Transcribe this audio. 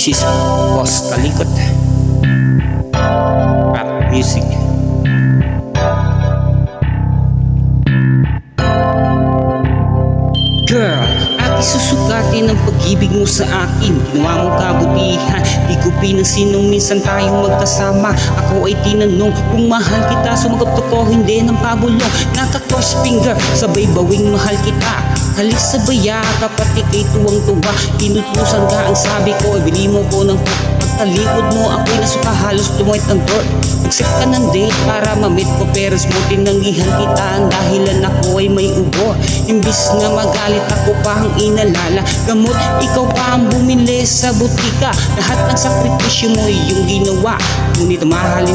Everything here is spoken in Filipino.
This is Boss Kalikot Rap Music. Girl, at isusukatin ang pag-ibig mo sa akin. Ginawa mong kabutihan, di ko pinansin nung minsan tayong magkasama. Ako ay tinanong kung mahal kita, sumagot ako hindi ng pabulong. Naka-cross finger, sabay bawing mahal kita. Halik sa bayaka, pati kay tuwang-tuwa. Inutusan ka, ang sabi ko, bili mo ko ng pagtalikod mo. Ako'y nasuka, halos lumait ang door. Nag-set ka ng date para mamit ko, pero mo tinanggihan kita. Ang dahilan ako ay may ubo. Imbis na magalit ako pa ang inalala. Gamot, ikaw pa ang bumili sa butika. Lahat ng sakripisyo mo yung ginawa, ngunit mahalin